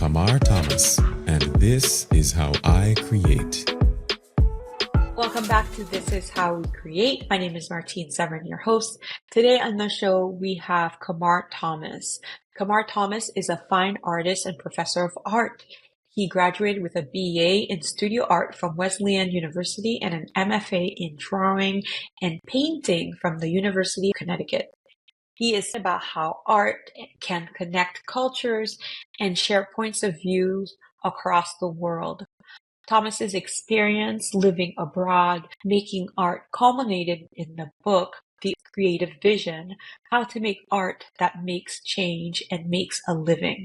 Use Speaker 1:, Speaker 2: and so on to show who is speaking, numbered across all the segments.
Speaker 1: Kamar Thomas, and this is How I Create.
Speaker 2: Welcome back to This Is How We Create. My name is Martine Severin, your host. Today on the show, we have Kamar Thomas. Kamar Thomas is a fine artist and professor of art. He graduated with a BA in studio art from Wesleyan University and an MFA in drawing and painting from the University of Connecticut. He is about how art can connect cultures and share points of view across the world. Thomas's experience living abroad, making art culminated in the book, The Creative Vision, How to Make Art That Makes Change and Makes a Living.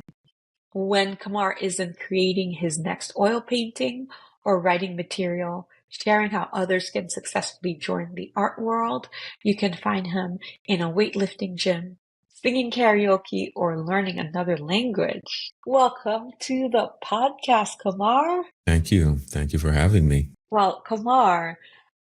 Speaker 2: When Kamar isn't creating his next oil painting or writing material, sharing how others can successfully join the art world, you can find him in a weightlifting gym, singing karaoke, or learning another language. Welcome to the podcast, Kamar.
Speaker 1: Thank you. Thank you for having me.
Speaker 2: Well, Kamar,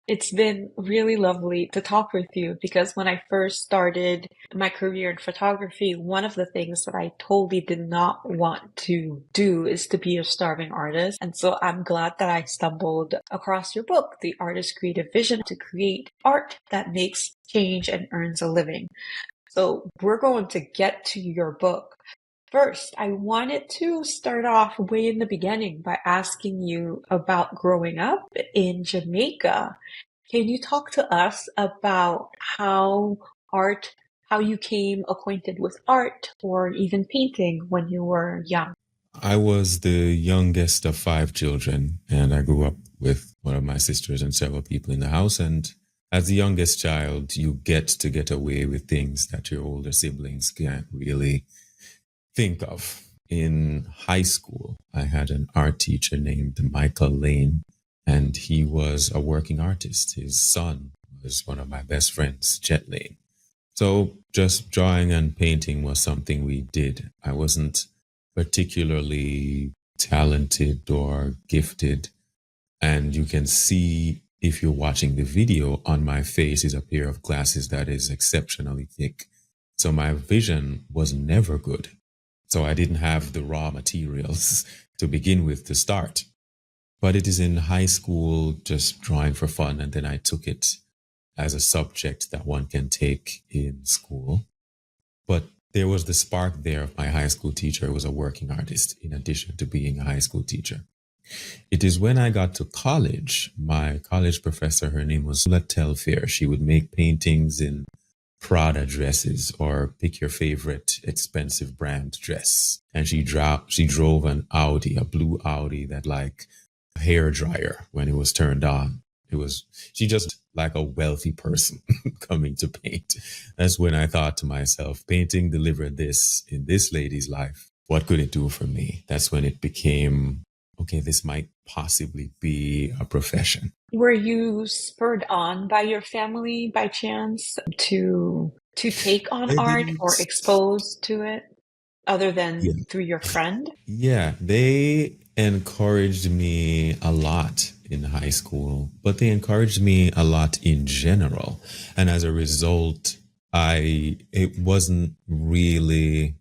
Speaker 2: it's been really lovely to talk with you because when I first started my career in photography, one of the things that I totally did not want to do is to be a starving artist. And so I'm glad that I stumbled across your book, The Artist's Creative Vision, to create art that makes change and earns a living. So we're going to get to your book. First, I wanted to start off way in the beginning by asking you about growing up in Jamaica. Can you talk to us about how you came acquainted with art or even painting when you were young?
Speaker 1: I was the youngest of 5 children, and I grew up with one of my sisters and several people in the house. And as the youngest child, you get away with things that your older siblings can't really think of. In high school, I had an art teacher named Michael Lane, and he was a working artist. His son was one of my best friends, Jet Lane. So just drawing and painting was something we did. I wasn't particularly talented or gifted, and you can see if you're watching the video, on my face is a pair of glasses that is exceptionally thick. So my vision was never good. So I didn't have the raw materials to begin with to start. But it is in high school, just drawing for fun. And then I took it as a subject that one can take in school. But there was the spark there of my high school teacher who was a working artist, in addition to being a high school teacher. It is when I got to college, my college professor, her name was Telfair. She would make paintings in Prada dresses, or pick your favorite expensive brand dress. And she drove an Audi, a blue Audi that like a hair dryer when it was turned on. She just like a wealthy person coming to paint. That's when I thought to myself, painting delivered this in this lady's life. What could it do for me? That's when it became, okay, this might possibly be a profession.
Speaker 2: Were you spurred on by your family by chance to take on art or exposed to it other than through your friend?
Speaker 1: Yeah, they encouraged me a lot in high school, but they encouraged me a lot in general. And as a result, it wasn't really,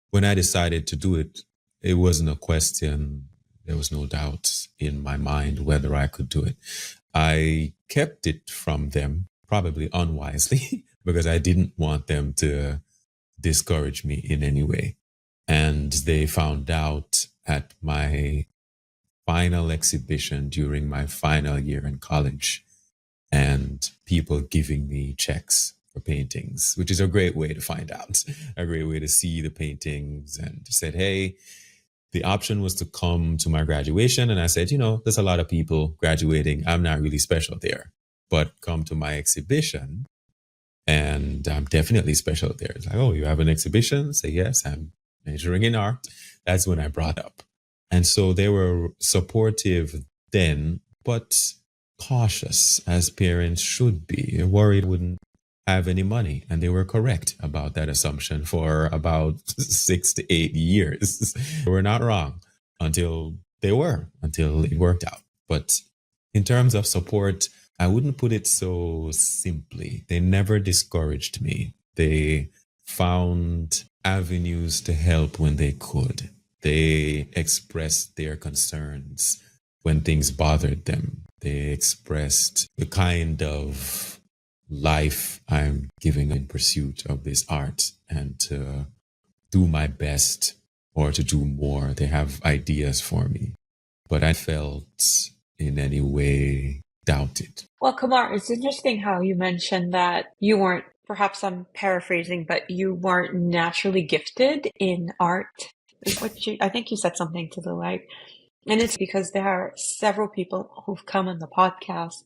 Speaker 1: when I decided to do it, it wasn't a question. There was no doubt in my mind whether I could do it. I kept it from them, probably unwisely, because I didn't want them to discourage me in any way. And they found out at my final exhibition during my final year in college, and people giving me checks for paintings, which is a great way to find out, a great way to see the paintings, and said, hey, the option was to come to my graduation. And I said, there's a lot of people graduating. I'm not really special there, but come to my exhibition and I'm definitely special there. It's like, oh, you have an exhibition? Say, yes, I'm majoring in art. That's when I brought up. And so they were supportive then, but cautious, as parents should be. They're worried I wouldn't have any money. And they were correct about that assumption for about 6 to 8 years. They were not wrong until it worked out. But in terms of support, I wouldn't put it so simply. They never discouraged me. They found avenues to help when they could. They expressed their concerns when things bothered them. They expressed the kind of life I'm giving in pursuit of this art and to do my best or to do more. They have ideas for me, but I felt in any way doubted.
Speaker 2: Well, Kamar, it's interesting how you mentioned that you weren't, perhaps I'm paraphrasing, but you weren't naturally gifted in art. Is what I think you said something to the like. And it's because there are several people who've come on the podcast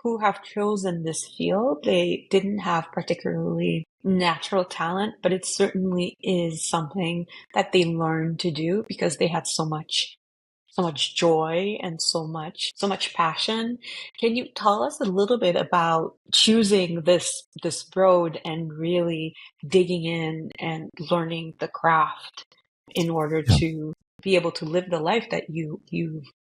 Speaker 2: who have chosen this field. They didn't have particularly natural talent, but it certainly is something that they learned to do because they had so much joy and so much passion. Can you tell us a little bit about choosing this road and really digging in and learning the craft in order
Speaker 1: Yeah.
Speaker 2: to be able to live the life that you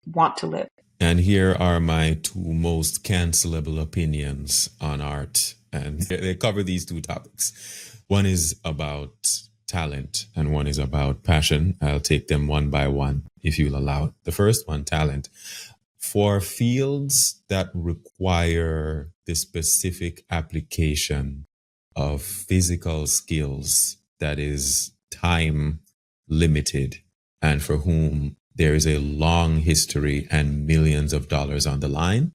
Speaker 2: want to live?
Speaker 1: And here are my two most cancelable opinions on art. And they cover these two topics. One is about talent and one is about passion. I'll take them one by one, if you'll allow it. The first one, talent. For fields that require the specific application of physical skills that is time limited and for whom there is a long history and millions of dollars on the line,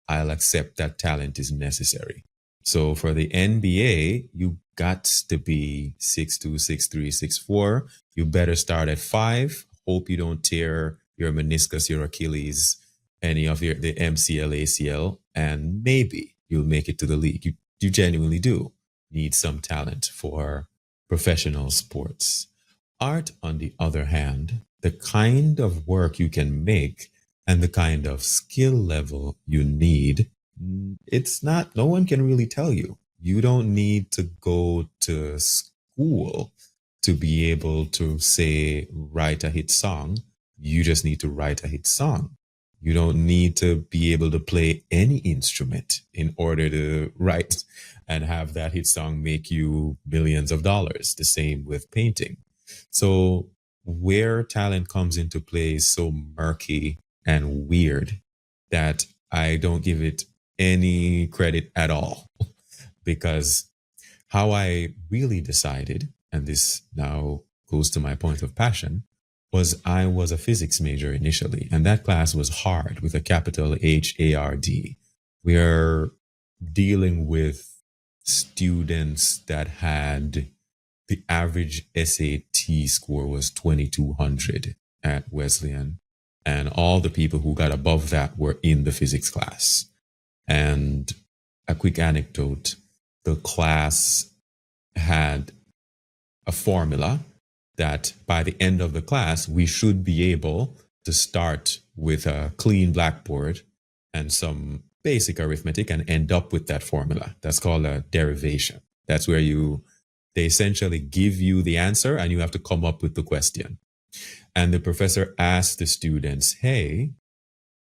Speaker 1: I'll accept that talent is necessary. So for the NBA, you got to be 6'2", 6'3", 6'4". You better start at 5. Hope you don't tear your meniscus, your Achilles, any of the MCL, ACL, and maybe you'll make it to the league. You genuinely do need some talent for professional sports. Art, on the other hand, the kind of work you can make and the kind of skill level you need, it's not, no one can really tell you. You don't need to go to school to be able to, say, write a hit song. You just need to write a hit song. You don't need to be able to play any instrument in order to write and have that hit song make you millions of dollars. The same with painting. So where talent comes into play is so murky and weird that I don't give it any credit at all. Because how I really decided, and this now goes to my point of passion, was I was a physics major initially, and that class was hard with a capital HARD. We are dealing with students that had the average SAT score was 2200 at Wesleyan. And all the people who got above that were in the physics class. And a quick anecdote, the class had a formula that by the end of the class, we should be able to start with a clean blackboard and some basic arithmetic and end up with that formula. That's called a derivation. That's where they essentially give you the answer and you have to come up with the question. And the professor asked the students, hey,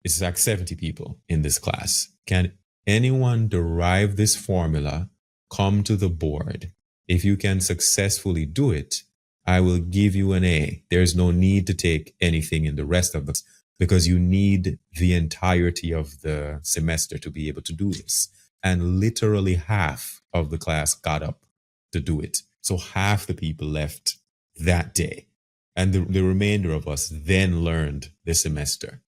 Speaker 1: it's like 70 people in this class. Can anyone derive this formula, come to the board? If you can successfully do it, I will give you an A. There's no need to take anything in the rest of this because you need the entirety of the semester to be able to do this. And literally half of the class got up to do it. So half the people left that day. And the remainder of us then learned this semester.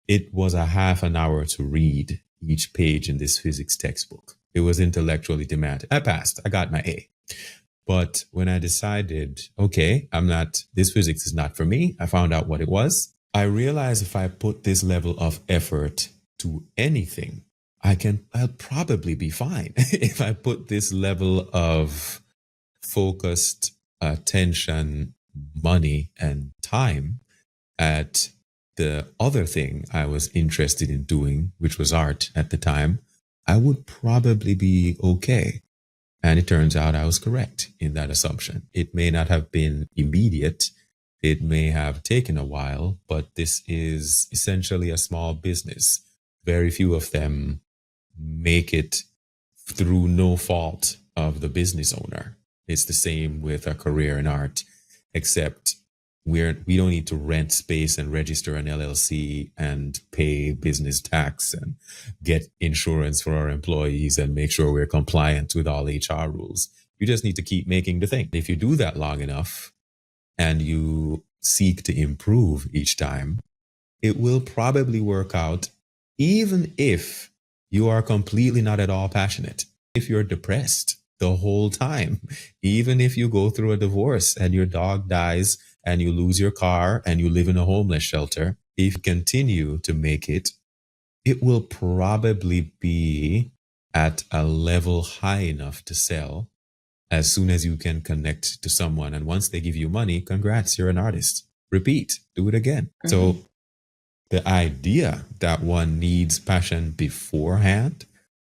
Speaker 1: It was a half an hour to read each page in this physics textbook. It was intellectually demanding. I passed. I got my A. But when I decided, okay, this physics is not for me, I found out what it was. I realized if I put this level of effort to anything, I'll probably be fine. If I put this level of focused attention, money, and time at the other thing I was interested in doing, which was art at the time, I would probably be okay. And it turns out I was correct in that assumption. It may not have been immediate. It may have taken a while, but this is essentially a small business. Very few of them make it through no fault of the business owner. It's the same with a career in art, except We don't need to rent space and register an LLC and pay business tax and get insurance for our employees and make sure we're compliant with all HR rules. You just need to keep making the thing. If you do that long enough and you seek to improve each time, it will probably work out, even if you are completely not at all passionate. If you're depressed the whole time, even if you go through a divorce and your dog dies and you lose your car and you live in a homeless shelter, if you continue to make it, it will probably be at a level high enough to sell as soon as you can connect to someone. And once they give you money, congrats, you're an artist. Repeat, do it again. Mm-hmm. So the idea that one needs passion beforehand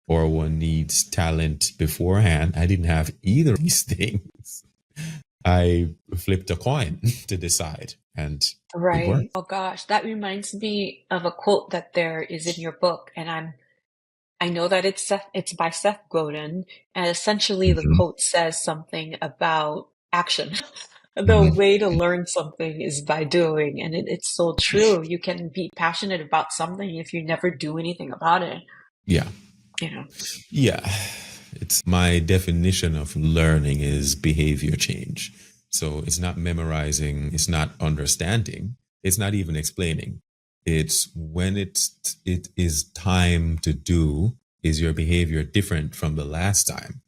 Speaker 1: or one needs talent beforehand, I didn't have either of these things. I flipped a coin to decide, and
Speaker 2: right.
Speaker 1: It worked.
Speaker 2: Oh gosh, that reminds me of a quote that there is in your book, and I know that it's by Seth Godin, and essentially the quote says something about action. The way to learn something is by doing, and it's so true. You can be passionate about something if you never do anything about it.
Speaker 1: Yeah. Yeah. It's my definition of learning is behavior change. So it's not memorizing, it's not understanding, it's not even explaining. It's when it is time to do, is your behavior different from the last time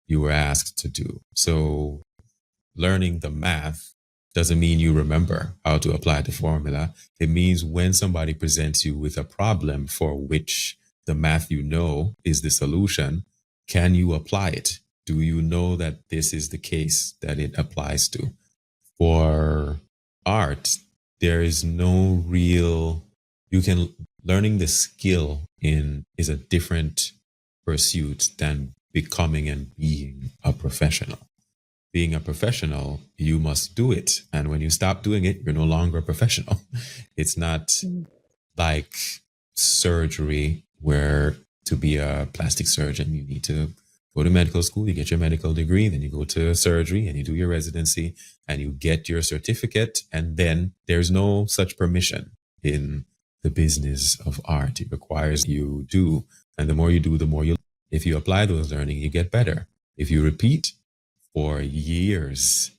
Speaker 1: you were asked to do. So learning the math doesn't mean you remember how to apply the formula. It means when somebody presents you with a problem for which the math you know is the solution, can you apply it? Do you know that this is the case that it applies to? For art, there is no real, learning the skill is a different pursuit than becoming and being a professional. Being a professional, you must do it. And when you stop doing it, you're no longer a professional. It's not like surgery, where to be a plastic surgeon, you need to go to medical school, you get your medical degree, then you go to surgery and you do your residency and you get your certificate. And then there's no such permission in the business of art. It requires you do. And the more you do, the more you, if you apply those learning, you get better. If you repeat for years,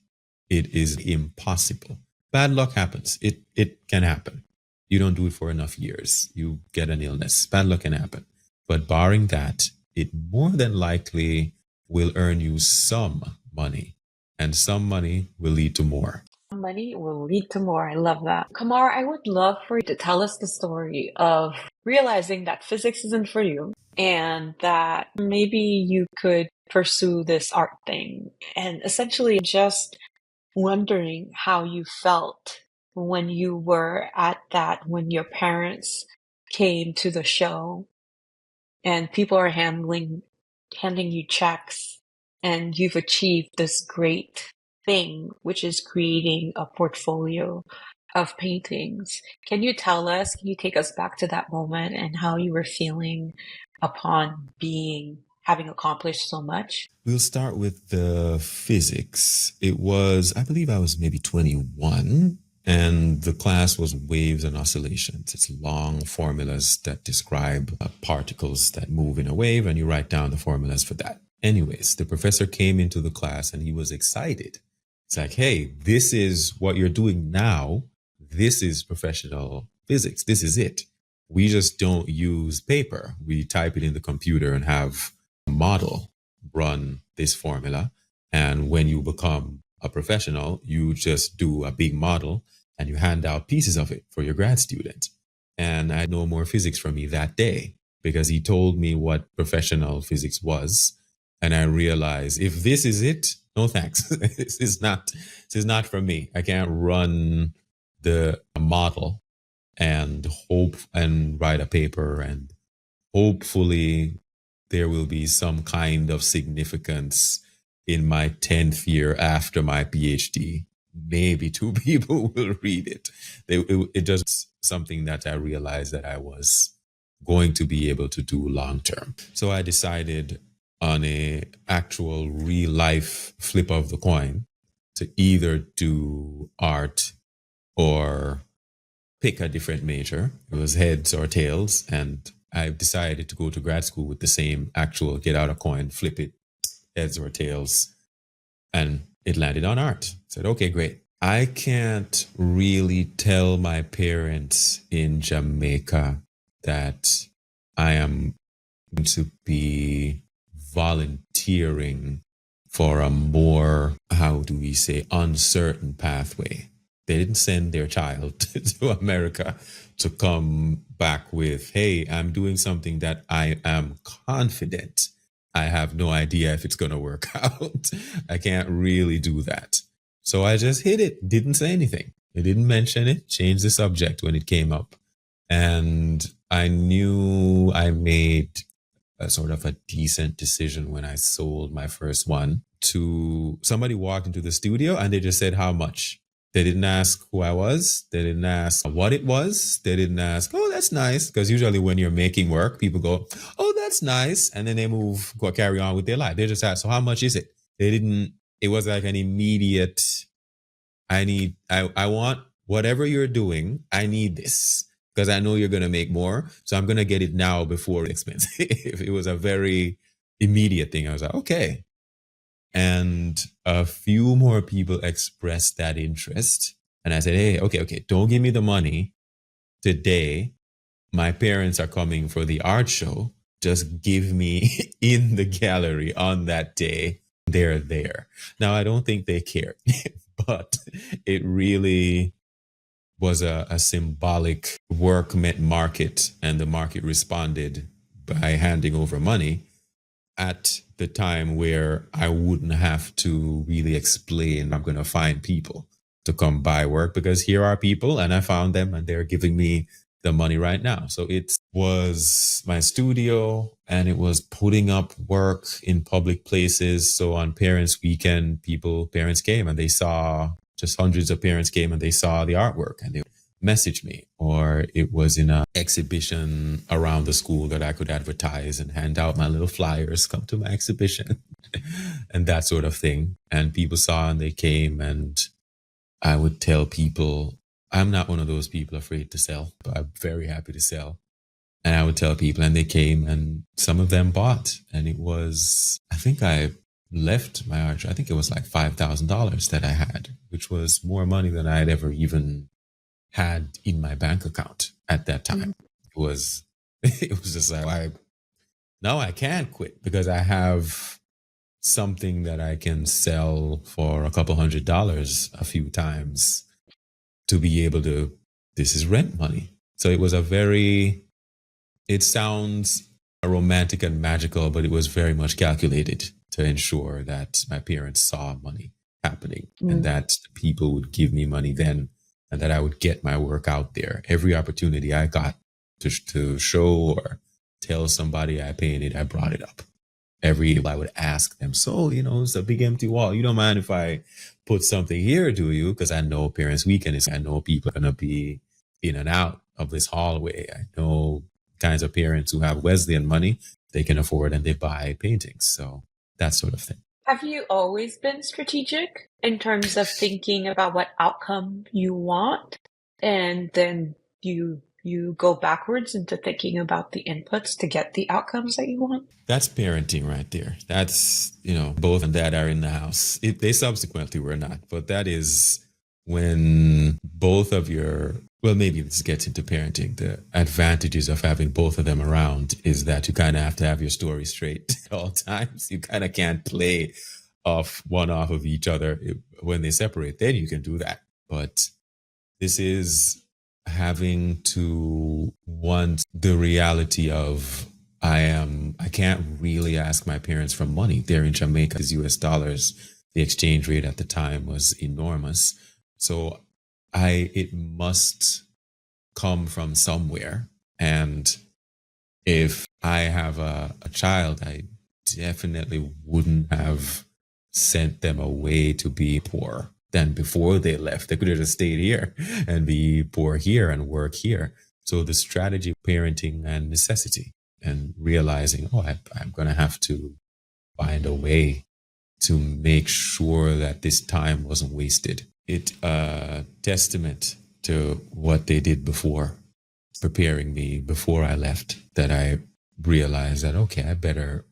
Speaker 1: it is impossible. Bad luck happens. It can happen. You don't do it for enough years, you get an illness. Bad luck can happen. But barring that, it more than likely will earn you some money, and some money will lead to more.
Speaker 2: Money will lead to more. I love that. Kamar, I would love for you to tell us the story of realizing that physics isn't for you and that maybe you could pursue this art thing, and essentially just wondering how you felt when you were at that, when your parents came to the show and people are handing you checks and you've achieved this great thing, which is creating a portfolio of paintings. Can you take us back to that moment and how you were feeling upon having accomplished so much?
Speaker 1: We'll start with the physics. I believe I was maybe 21, and the class was waves and oscillations. It's long formulas that describe particles that move in a wave, and you write down the formulas for that. Anyways, the professor came into the class and he was excited. It's like, hey, this is what you're doing now. This is professional physics. This is it. We just don't use paper. We type it in the computer and have a model run this formula. And when you become a professional, you just do a big model and you hand out pieces of it for your grad student. And I had no more physics for me that day because he told me what professional physics was. And I realized, if this is it, no thanks. This is not for me. I can't run the model and hope and write a paper, and hopefully there will be some kind of significance in my 10th year after my PhD. Maybe 2 people will read it. It just something that I realized that I was going to be able to do long term. So I decided on a actual real life flip of the coin to either do art or pick a different major. It was heads or tails. And I decided to go to grad school with the same actual get out a coin, flip it, heads or tails. And it landed on art. I said, okay, great. I can't really tell my parents in Jamaica that I am going to be volunteering for a more, how do we say, uncertain pathway. They didn't send their child to America to come back with, hey, I'm doing something that I am confident I have no idea if it's going to work out. I can't really do that. So I just hid it, didn't say anything. I didn't mention it, changed the subject when it came up. And I knew I made a sort of a decent decision when I sold my first one to somebody walked into the studio and they just said, how much? They didn't ask who I was. They didn't ask what it was. They didn't ask, oh, that's nice. Because usually when you're making work, people go, oh, that's nice. And then they carry on with their life. They just ask, so how much is it? It was like an immediate, I want whatever you're doing. I need this because I know you're going to make more. So I'm going to get it now before it's expensive. It was a very immediate thing. I was like, okay. And a few more people expressed that interest. And I said, hey, okay, don't give me the money today. My parents are coming for the art show. Just give me in the gallery on that day. They're there. Now, I don't think they cared, but it really was a symbolic work met market, and the market responded by handing over money at the time where I wouldn't have to really explain I'm going to find people to come buy work, because here are people and I found them and they're giving me the money right now. So it was my studio and it was putting up work in public places. So on Parents Weekend, parents came and they saw, just hundreds of parents came and they saw the artwork and they message me, or it was in an exhibition around the school that I could advertise and hand out my little flyers, come to my exhibition and that sort of thing. And people saw and they came, and I would tell people, I'm not one of those people afraid to sell, but I'm very happy to sell. And I would tell people and they came and some of them bought. And it was, I think I left my art show, I think it was like $5,000 that I had, which was more money than I had ever even had in my bank account at that time. It was just like, now I can't quit because I have something that I can sell for a couple $100 a few times to be able to, this is rent money. So it was it sounds romantic and magical, but it was very much calculated to ensure that my parents saw money happening and that people would give me money then, and that I would get my work out there. Every opportunity I got to show or tell somebody I painted, I brought it up. I would ask them, so, it's a big empty wall. You don't mind if I put something here, do you? Because I know Parents Weekend I know people are going to be in and out of this hallway. I know kinds of parents who have Wesleyan money, they can afford and they buy paintings. So that sort of thing.
Speaker 2: Have you always been strategic in terms of thinking about what outcome you want, and then you go backwards into thinking about the inputs to get the outcomes that you want?
Speaker 1: That's parenting right there. That's, both and dad are in the house. They subsequently were not, but that is when both of maybe this gets into parenting. The advantages of having both of them around is that you kind of have to have your story straight at all times. You kind of can't play one off of each other. When they separate, then you can do that. But this is having to want the reality of I can't really ask my parents for money. They're in Jamaica, it's US dollars. The exchange rate at the time was enormous. So it must come from somewhere. And if I have a child, I definitely wouldn't have sent them away to be poor than before they left. They could have just stayed here and be poor here and work here. So the strategy, parenting and necessity, and realizing, I'm going to have to find a way to make sure that this time wasn't wasted. It testament to what they did before, preparing me before I left, that I realized that, okay, I better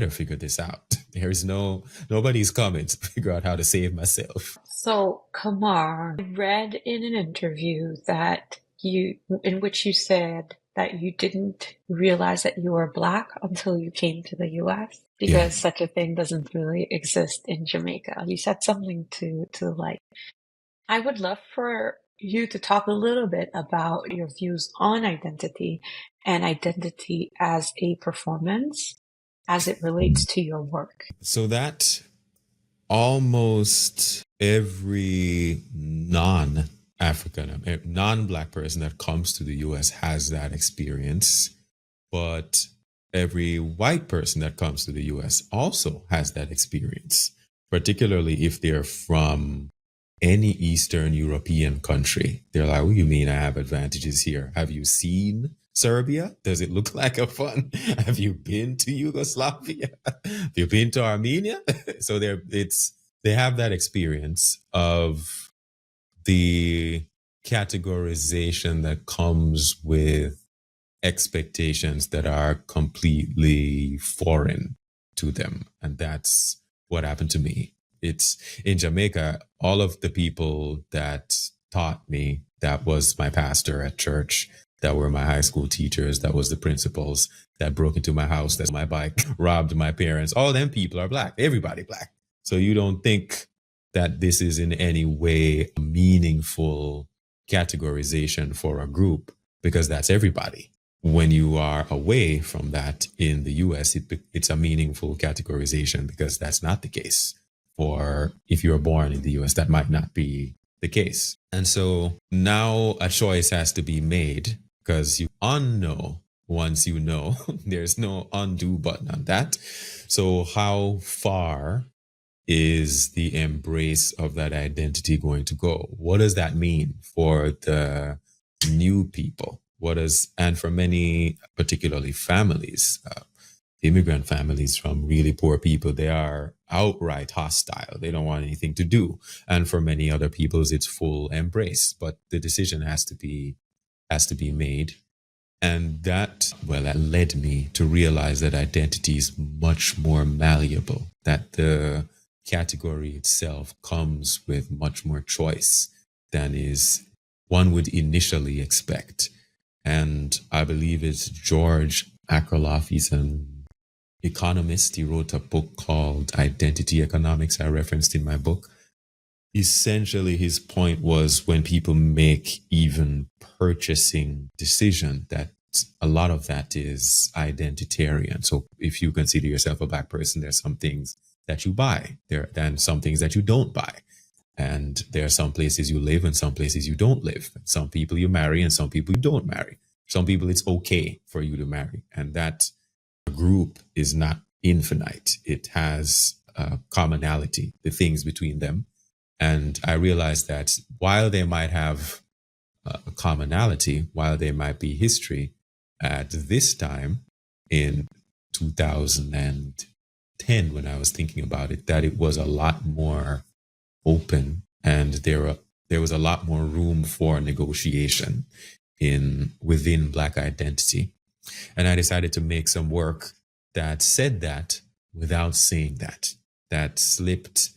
Speaker 1: figure this out. There is nobody's coming to figure out how to save myself.
Speaker 2: So, Kamar, I read in an interview in which you said that you didn't realize that you were Black until you came to the US because
Speaker 1: Yeah.
Speaker 2: such a thing doesn't really exist in Jamaica. You said something to like, I would love for you to talk a little bit about your views on identity and identity as a performance as it relates to your work.
Speaker 1: So that almost every non-Black person that comes to the US has that experience, but every white person that comes to the US also has that experience, particularly if they're from any Eastern European country. They're like, what do you mean I have advantages here? Have you seen Serbia? Does it look like a fun? Have you been to Yugoslavia? Have you been to Armenia? So they have that experience of the categorization that comes with expectations that are completely foreign to them. And that's what happened to me. It's in Jamaica, all of the people that taught me, that was my pastor at church, that were my high school teachers, that was the principals, that broke into my house, that's my bike, robbed my parents, all them people are Black, everybody Black. So you don't think that this is in any way a meaningful categorization for a group, because that's everybody. When you are away from that in the US, it's a meaningful categorization, because that's not the case. Or if you're born in the US, that might not be the case. And so now a choice has to be made, because you unknow once you know. There's no undo button on that. So how far is the embrace of that identity going to go? What does that mean for the new people? And for many, particularly families, immigrant families from really poor people, they are outright hostile. They don't want anything to do. And for many other peoples, it's full embrace. But the decision has to be made. And that led me to realize that identity is much more malleable, that the category itself comes with much more choice than is one would initially expect. And I believe it's George Akerlof. He's an economist. He wrote a book called Identity Economics, I referenced in my book. Essentially, his point was, when people make even purchasing decision, that a lot of that is identitarian. So if you consider yourself a Black person, there's some things that you buy, then some things that you don't buy. And there are some places you live and some places you don't live. Some people you marry and some people you don't marry. Some people it's okay for you to marry. And that group is not infinite. It has commonality, the things between them. And I realized that while they might have a commonality, while there might be history, at this time in 2010, when I was thinking about it, that it was a lot more open, and there was a lot more room for negotiation within Black identity. And I decided to make some work that said that without saying that slipped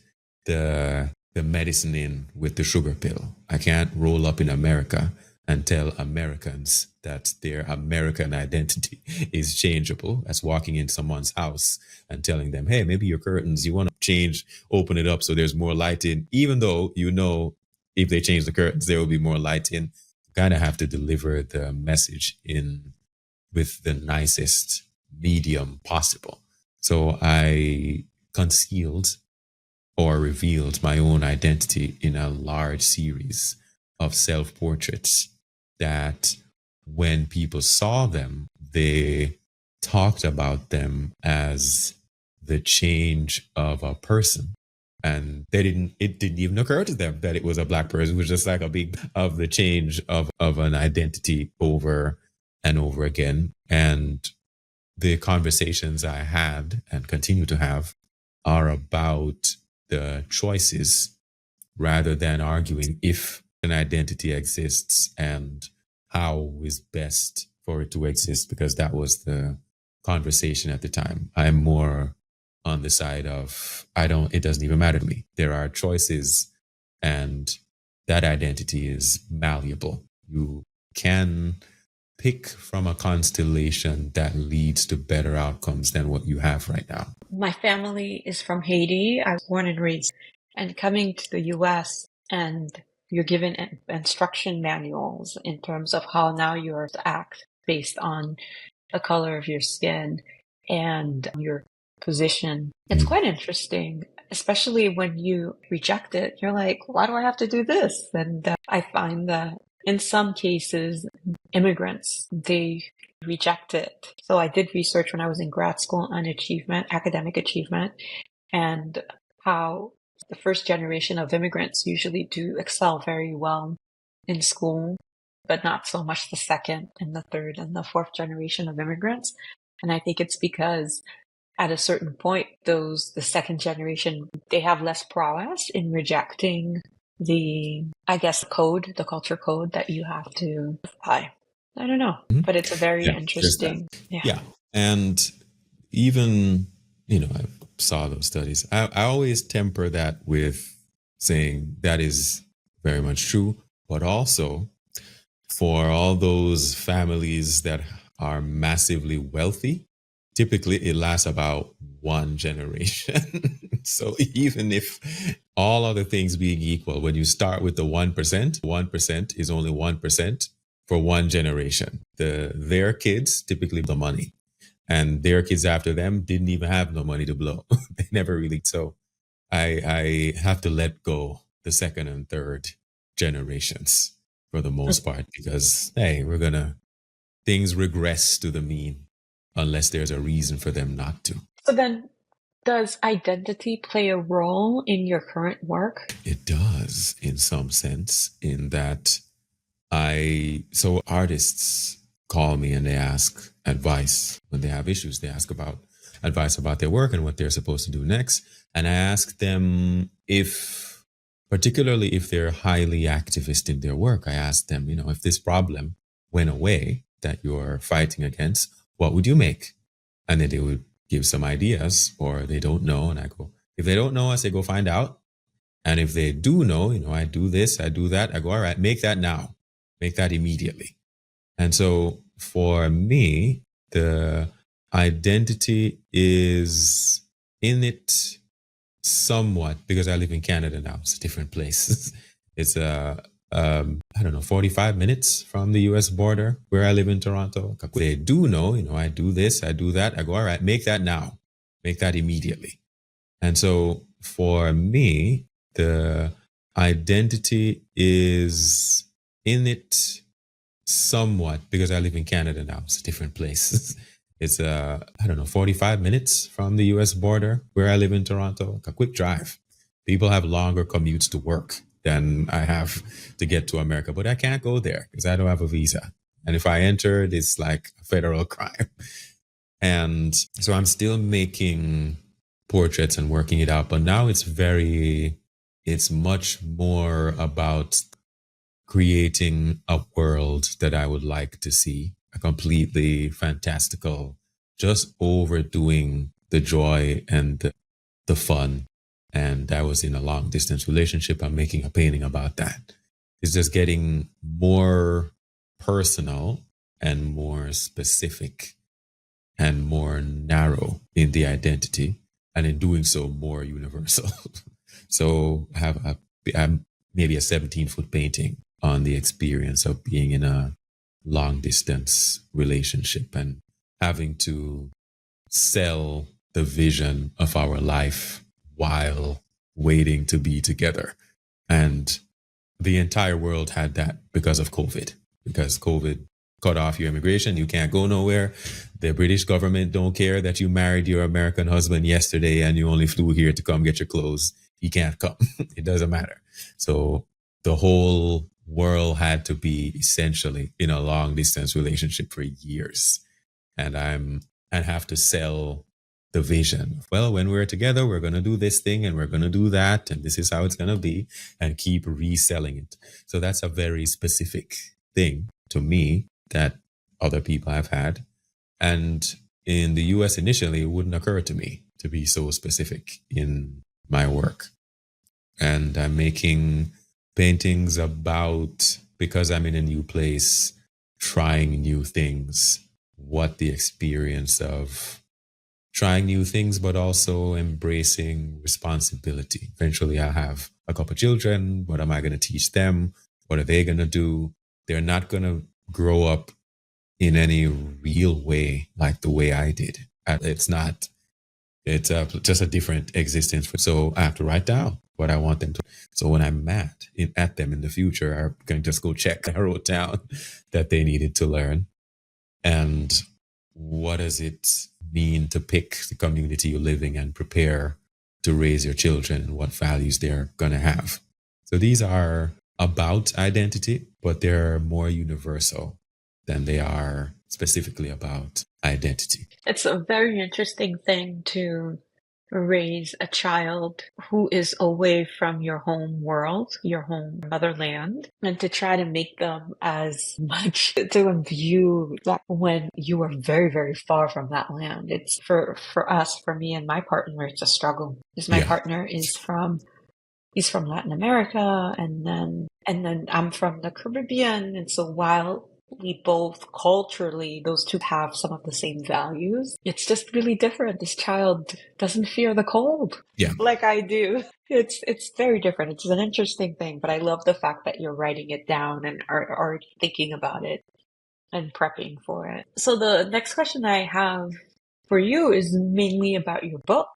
Speaker 1: the medicine in with the sugar pill. I can't roll up in America and tell Americans that their American identity is changeable. That's walking in someone's house and telling them, hey, maybe your curtains, you want to change, open it up so there's more light in, even though you know if they change the curtains, there will be more light in. You kind of have to deliver the message in with the nicest medium possible. So I concealed or revealed my own identity in a large series of self-portraits that when people saw them, they talked about them as the change of a person. And it didn't even occur to them that it was a Black person. It was just like a big of the change of an identity over and over again. And the conversations I had and continue to have are about the choices rather than arguing if an identity exists and how is best for it to exist, because that was the conversation at the time. I'm more on the side of it doesn't even matter to me. There are choices, and that identity is malleable. You can pick from a constellation that leads to better outcomes than what you have right now.
Speaker 2: My family is from Haiti. I was born and raised, and coming to the US, and you're given instruction manuals in terms of how now you're to act based on the color of your skin and your position. It's quite interesting, especially when you reject it. You're like, why do I have to do this? And I find that in some cases, immigrants, they reject it. So I did research when I was in grad school on achievement, academic achievement, and how the first generation of immigrants usually do excel very well in school, but not so much the second and the third and the fourth generation of immigrants. And I think it's because at a certain point, the second generation, they have less prowess in rejecting the culture code that you have to apply. I don't know, but it's a very interesting.
Speaker 1: Yeah. And even, I saw those studies. I always temper that with saying that is very much true, but also for all those families that are massively wealthy, typically it lasts about one generation. So even if all other things being equal, when you start with the 1%, 1% is only 1% for one generation. Their kids typically the money, and their kids after them didn't even have no money to blow. They never really. So I have to let go the second and third generations for the most part, because, hey, things regress to the mean unless there's a reason for them not to.
Speaker 2: So then, does identity play a role in your current work?
Speaker 1: It does, in some sense, in that so artists call me and they ask advice when they have issues. They ask about advice about their work and what they're supposed to do next. And I ask them particularly if they're highly activist in their work, I ask them, if this problem went away that you're fighting against, what would you make? And then they would give some ideas, or they don't know. And I go, if they don't know, I say, go find out. And if they do know, I do this, I do that. I go, all right, make that now. Make that immediately. And so for me, the identity is in it somewhat, because I live in Canada now. It's a different place. It's 45 minutes from the US border where I live in Toronto. They do know, I do this, I do that. I go, all right, make that now. Make that immediately. And so for me, the identity is in it somewhat, because I live in Canada now. It's a different place. It's 45 minutes from the US border where I live in Toronto. A quick drive. People have longer commutes to work than I have to get to America, but I can't go there because I don't have a visa. And if I enter, it's like a federal crime. And so I'm still making portraits and working it out, but now it's much more about creating a world that I would like to see, a completely fantastical, just overdoing the joy and the fun. And I was in a long distance relationship. I'm making a painting about that. It's just getting more personal and more specific and more narrow in the identity, and in doing so more universal. So I have maybe a 17-foot painting on the experience of being in a long distance relationship and having to sell the vision of our life while waiting to be together. And the entire world had that because of COVID, because COVID cut off your immigration. You can't go nowhere. The British government don't care that you married your American husband yesterday and you only flew here to come get your clothes. He can't come. It doesn't matter. So the whole world had to be essentially in a long distance relationship for years. And I have to sell the vision. Well, when we're together, we're going to do this thing and we're going to do that. And this is how it's going to be, and keep reselling it. So that's a very specific thing to me that other people have had. And in the US initially, it wouldn't occur to me to be so specific in my work. And I'm making paintings about, because I'm in a new place, trying new things, what the experience of trying new things, but also embracing responsibility. Eventually, I'll have a couple of children. What am I going to teach them? What are they going to do? They're not going to grow up in any real way like the way I did. It's not. It's just a different existence. So I have to write down what I want them to. So when I'm mad at them in the future, I'm going to just go check. I wrote down that they needed to learn. And what does it mean to pick the community you live in and prepare to raise your children, and what values they're going to have? So these are about identity, but they're more universal than they are specifically about identity.
Speaker 2: It's a very interesting thing to raise a child who is away from your home world, your home motherland, and to try to make them as much to imbue that when you are very, very far from that land. It's for us, for me and my partner, it's a struggle. Because my partner is he's from Latin America, and then I'm from the Caribbean. And so while we both culturally, those two have some of the same values, it's just really different. This child doesn't fear the cold like I do. It's very different. It's an interesting thing, but I love the fact that you're writing it down and are already thinking about it and prepping for it. So the next question I have for you is mainly about your book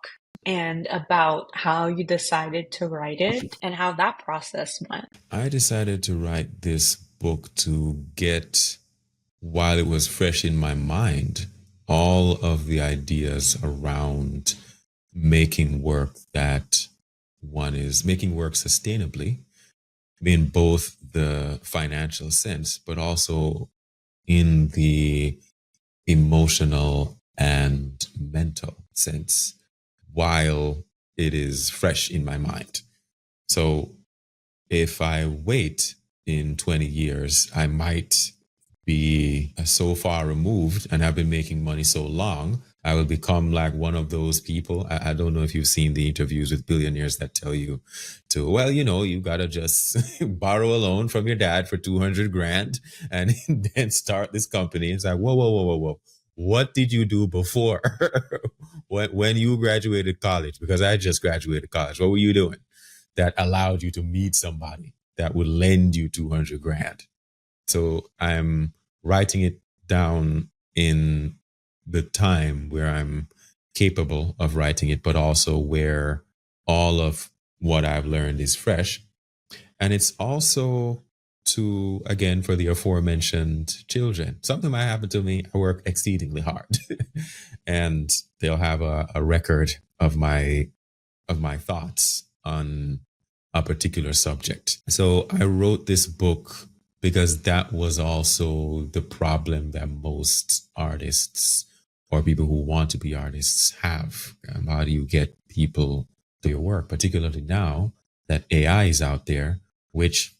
Speaker 2: and about how you decided to write it and how that process went.
Speaker 1: I decided to write this book to get, while it was fresh in my mind, all of the ideas around making work that one is making work sustainably, in both the financial sense, but also in the emotional and mental sense, while it is fresh in my mind. So if I wait in 20 years, I might be so far removed and have been making money so long, I will become like one of those people. I don't know if you've seen the interviews with billionaires that tell you to, well, you got to just borrow a loan from your dad for 200 grand and then start this company. It's like, whoa. What did you do before when you graduated college? Because I just graduated college. What were you doing that allowed you to meet somebody that would lend you 200 grand? So I'm writing it down in the time where I'm capable of writing it, but also where all of what I've learned is fresh. And it's also to, again, for the aforementioned children. Something might happen to me. I work exceedingly hard and they'll have a record of my thoughts on a particular subject. So I wrote this book because that was also the problem that most artists or people who want to be artists have. How do you get people to your work, particularly now that AI is out there, which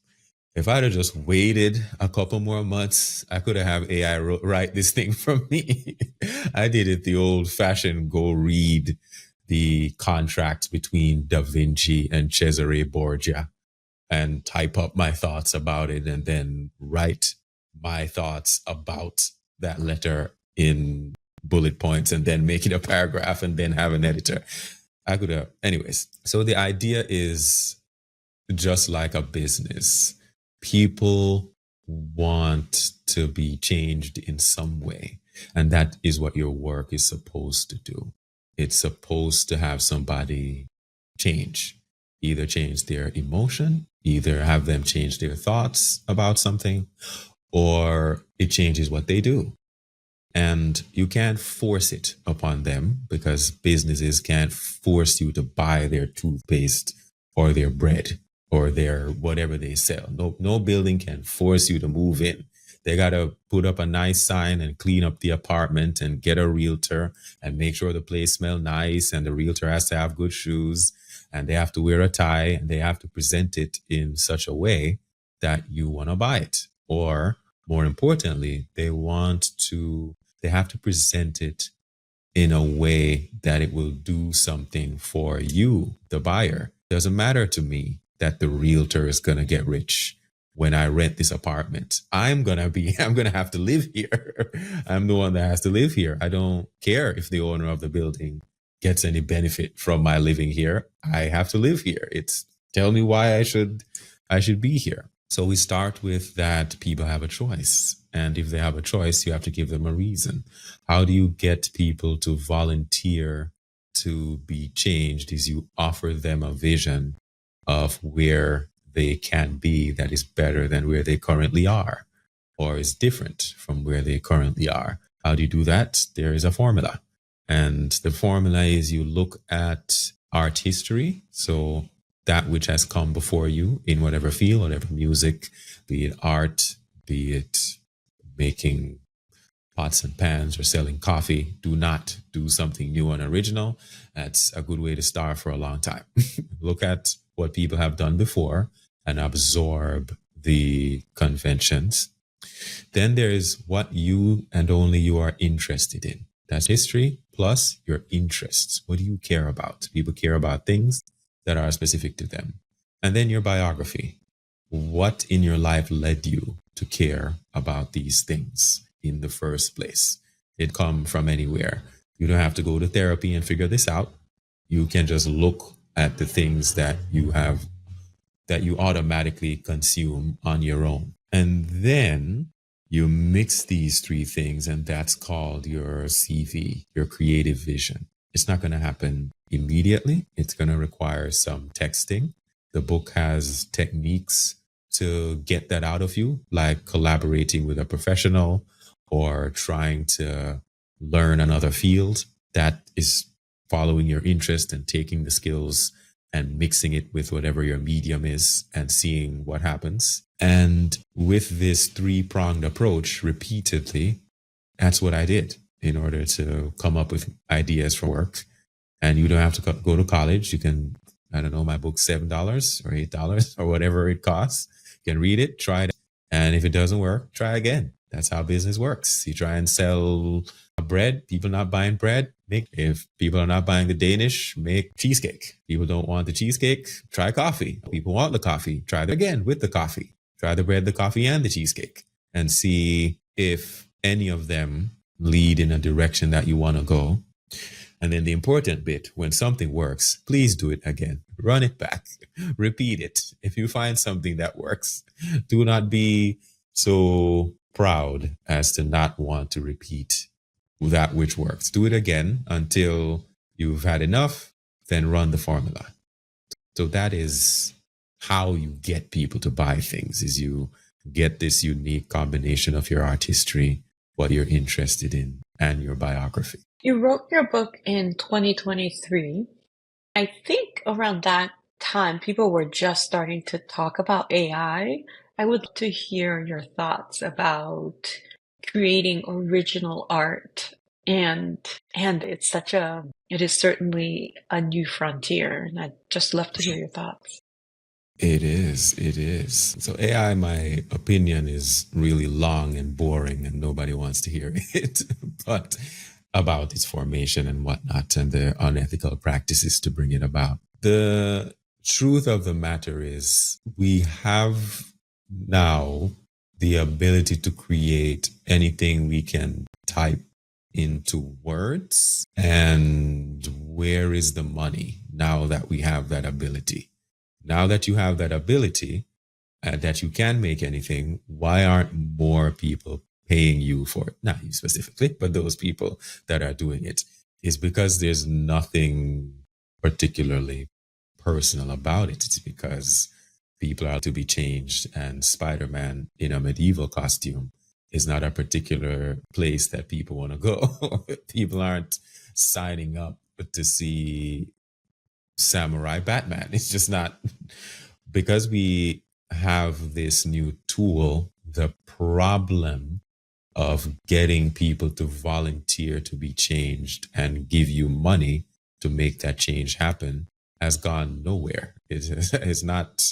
Speaker 1: if I'd have just waited a couple more months, I could have AI write this thing for me. I did it the old fashioned, go read the contract between Da Vinci and Cesare Borgia and type up my thoughts about it and then write my thoughts about that letter in bullet points and then make it a paragraph and then have an editor. I could have, anyways. So the idea is just like a business. People want to be changed in some way. And that is what your work is supposed to do. It's supposed to have somebody change, either change their emotion, either have them change their thoughts about something, or it changes what they do. And you can't force it upon them because businesses can't force you to buy their toothpaste or their bread or their whatever they sell. No building can force you to move in. They got to put up a nice sign and clean up the apartment and get a realtor and make sure the place smells nice. And the realtor has to have good shoes and they have to wear a tie and they have to present it in such a way that you want to buy it. Or more importantly, they have to present it in a way that it will do something for you, the buyer. Doesn't matter to me that the realtor is going to get rich when I rent this apartment. I'm going to have to live here. I'm the one that has to live here. I don't care if the owner of the building gets any benefit from my living here. I have to live here. Tell me why I should be here. So we start with that people have a choice. And if they have a choice, you have to give them a reason. How do you get people to volunteer to be changed? Is you offer them a vision of where they can be that is better than where they currently are, or is different from where they currently are. How do you do that? There is a formula. And the formula is you look at art history. So that which has come before you in whatever field, whatever music, be it art, be it making pots and pans or selling coffee. Do not do something new and original. That's a good way to start for a long time. Look at what people have done before and absorb the conventions. Then there is what you and only you are interested in. That's history plus your interests. What do you care about? People care about things that are specific to them. And then your biography. What in your life led you to care about these things in the first place? It come from anywhere. You don't have to go to therapy and figure this out. You can just look at the things that you automatically consume on your own. And then you mix these three things, and that's called your CV, your creative vision. It's not going to happen immediately. It's going to require some texting. The book has techniques to get that out of you, like collaborating with a professional or trying to learn another field that is following your interest and taking the skills and mixing it with whatever your medium is and seeing what happens. And with this three-pronged approach repeatedly, that's what I did in order to come up with ideas for work. And you don't have to go to college. You can, my book's $7 or $8 or whatever it costs. You can read it, try it. And if it doesn't work, try again. That's how business works. You try and sell bread, people not buying bread. If people are not buying the Danish, make cheesecake. People don't want the cheesecake, try coffee. People want the coffee, try it again with the coffee. Try the bread, the coffee, and the cheesecake. And see if any of them lead in a direction that you want to go. And then the important bit, when something works, please do it again. Run it back. Repeat it. If you find something that works, do not be so proud as to not want to repeat that which works. Do it again until you've had enough, then run the formula. So that is how you get people to buy things, is you get this unique combination of your art history, what you're interested in, and your biography.
Speaker 2: You wrote your book in 2023. I think around that time, people were just starting to talk about AI. I would love to hear your thoughts about creating original art. And it is certainly a new frontier. And I'd just love to hear your thoughts.
Speaker 1: It is. So AI, my opinion, is really long and boring and nobody wants to hear it. But about its formation and whatnot and the unethical practices to bring it about. The truth of the matter is we have now the ability to create anything we can type into words. And where is the money now that we have that ability? Now that you have that ability, that you can make anything, why aren't more people paying you for it? Not you specifically, but those people that are doing it. Is because there's nothing particularly personal about it. It's because people are to be changed, and Spider-Man in a medieval costume is not a particular place that people want to go. People aren't signing up to see Samurai Batman. It's just not, because we have this new tool the problem of getting people to volunteer to be changed and give you money to make that change happen has gone nowhere. It's not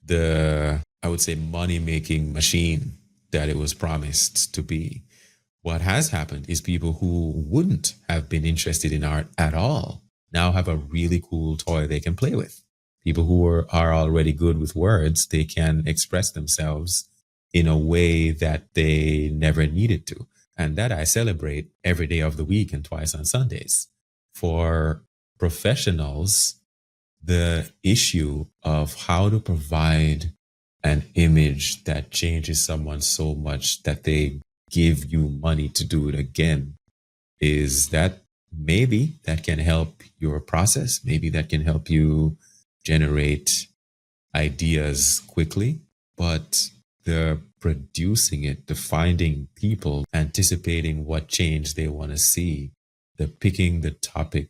Speaker 1: the, I would say, money making machine that it was promised to be. What has happened is people who wouldn't have been interested in art at all now have a really cool toy they can play with. People who are already good with words, they can express themselves in a way that they never needed to. And that I celebrate every day of the week and twice on Sundays. For professionals, the issue of how to provide an image that changes someone so much that they give you money to do it again is that maybe that can help your process. Maybe that can help you generate ideas quickly, but the producing it, the finding people, anticipating what change they want to see, the picking the topic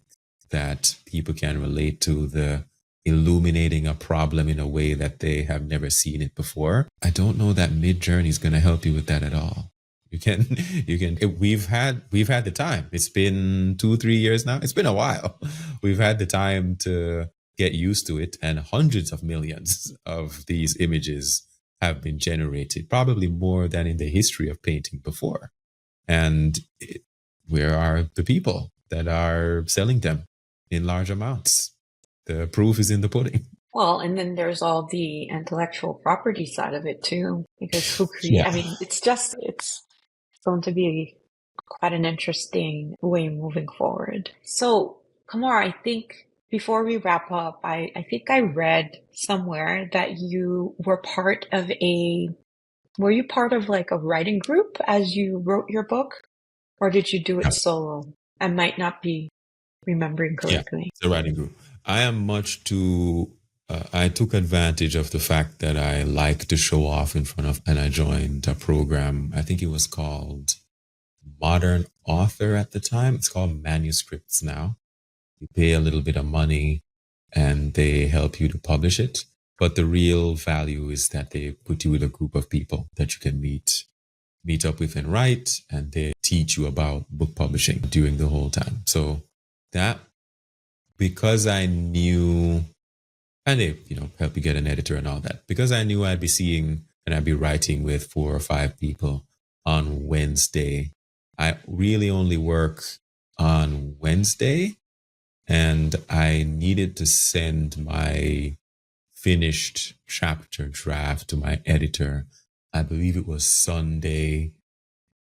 Speaker 1: that people can relate to, the illuminating a problem in a way that they have never seen it before. I don't know that Mid-Journey is going to help you with that at all. You can, we've had the time. It's been 2-3 years now. It's been a while. We've had the time to get used to it, and hundreds of millions of these images have been generated, probably more than in the history of painting before. And where are the people that are selling them in large amounts? The proof is in the pudding.
Speaker 2: Well, and then there's all the intellectual property side of it too, because who creates,
Speaker 1: Yeah.
Speaker 2: I mean, it's going to be quite an interesting way moving forward. So, Kamar, I think before we wrap up, I think I read somewhere that you were were you part of like a writing group as you wrote your book? Or did you do it solo? I might not be remembering correctly.
Speaker 1: Yeah, it's a writing group. I am much too, I took advantage of the fact that I like to show off in front of, and I joined a program. I think it was called Modern Author at the time. It's called Manuscripts now. You pay a little bit of money and they help you to publish it. But the real value is that they put you with a group of people that you can meet up with and write, and they teach you about book publishing during the whole time. So that, because I knew, and they, help you get an editor and all that, because I knew I'd be seeing and I'd be writing with 4 or 5 people on Wednesday. I really only work on Wednesday, and I needed to send my finished chapter draft to my editor. I believe it was Sunday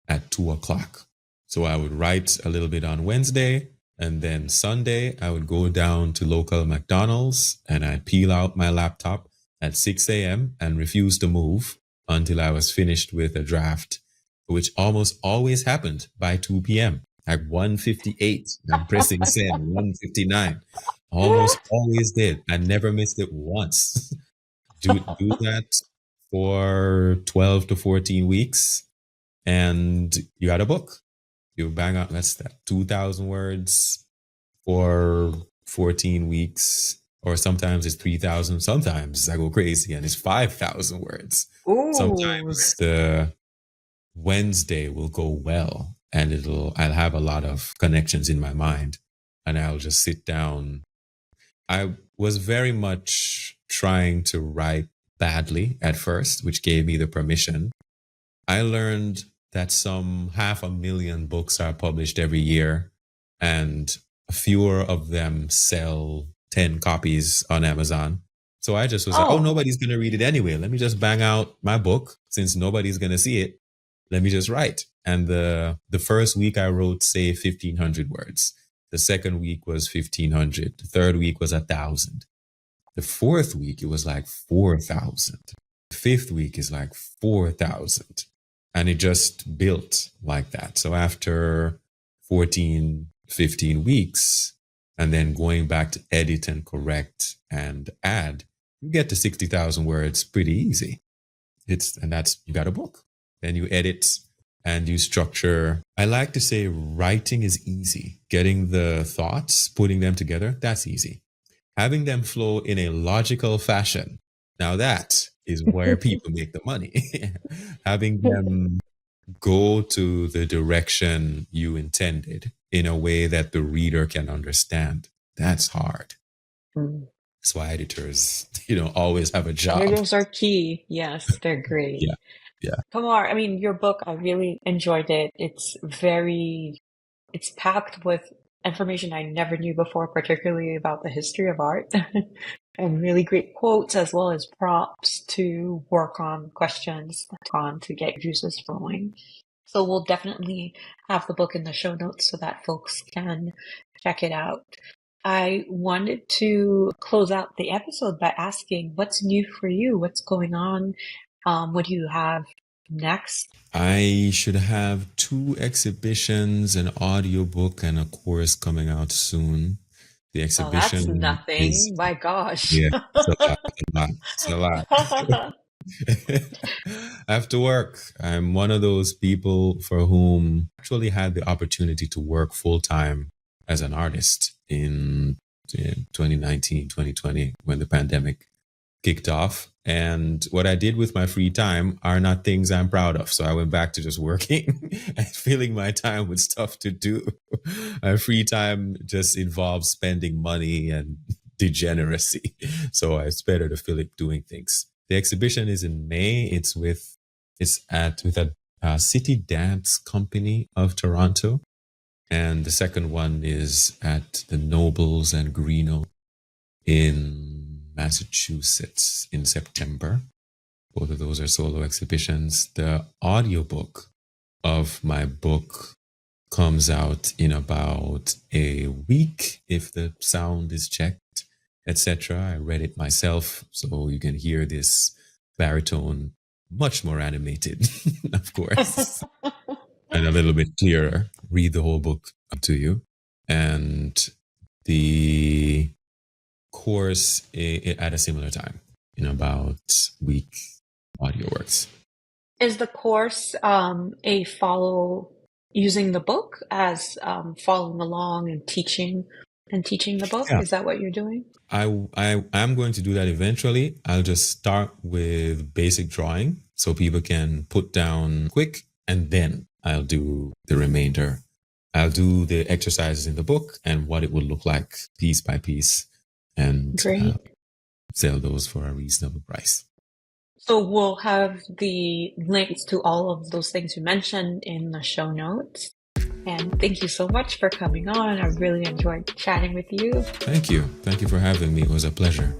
Speaker 1: at 2:00. So I would write a little bit on Wednesday, and then Sunday I would go down to local McDonald's and I'd peel out my laptop at 6 a.m. and refuse to move until I was finished with a draft, which almost always happened by 2 p.m. At 1:58, I'm pressing send, 1:59. Almost always did. I never missed it once. Do that for 12 to 14 weeks, and you got a book. You bang out, that's that, 2,000 words for 14 weeks, or sometimes it's 3,000. Sometimes I go crazy and it's 5,000 words.
Speaker 2: Ooh.
Speaker 1: Sometimes the Wednesday will go well, and I'll have a lot of connections in my mind, and I'll just sit down. I was very much trying to write badly at first, which gave me the permission. I learned that some 500,000 books are published every year, and fewer of them sell 10 copies on Amazon. So I just was like, oh, nobody's going to read it anyway. Let me just bang out my book. Since nobody's going to see it, let me just write. And the first week I wrote, say, 1,500 words. The second week was 1,500. The third week was 1,000. The fourth week, it was like 4,000. The fifth week is like 4,000. And it just built like that. So after 14, 15 weeks, and then going back to edit and correct and add, you get to 60,000 words pretty easy. You got a book. Then you edit and you structure. I like to say writing is easy. Getting the thoughts, putting them together, that's easy. Having them flow in a logical fashion, now that is where people make the money. Having them go to the direction you intended in a way that the reader can understand. That's hard. That's why editors, always have a job.
Speaker 2: Editors are key. Yes, they're great.
Speaker 1: Yeah. Yeah.
Speaker 2: Kamar, I mean, your book, I really enjoyed it. It's packed with information I never knew before, particularly about the history of art, and really great quotes as well as prompts to work on questions to get juices flowing. So we'll definitely have the book in the show notes so that folks can check it out. I wanted to close out the episode by asking, what's new for you? What's going on? What do you have next?
Speaker 1: I should have 2 exhibitions, an audiobook, and a course coming out soon. The exhibition
Speaker 2: that's nothing.
Speaker 1: is,
Speaker 2: My gosh.
Speaker 1: yeah, it's a lot. I have to work. I'm one of those people for whom I actually had the opportunity to work full time as an artist in 2019, 2020, when the pandemic kicked off. And what I did with my free time are not things I'm proud of. So I went back to just working and filling my time with stuff to do. My free time just involves spending money and degeneracy. So it's better to fill it doing things. The exhibition is in May. It's with a City Dance Company of Toronto. And the second one is at the Nobles and Greeno in Massachusetts in September. Both of those are solo exhibitions. The audiobook of my book comes out in about a week if the sound is checked, etc. I read it myself, so you can hear this baritone much more animated, of course, and a little bit clearer. Read the whole book up to you. And the course at a similar time, in about week, audio works.
Speaker 2: Is the course a follow using the book as following along and teaching the book?
Speaker 1: Yeah.
Speaker 2: Is that what you're doing?
Speaker 1: I'm going to do that eventually. I'll just start with basic drawing so people can put down quick, and then I'll do the remainder. I'll do the exercises in the book and what it would look like piece by piece, and sell those for a reasonable price.
Speaker 2: So we'll have the links to all of those things you mentioned in the show notes. And thank you so much for coming on. I really enjoyed chatting with you.
Speaker 1: Thank you. Thank you for having me. It was a pleasure.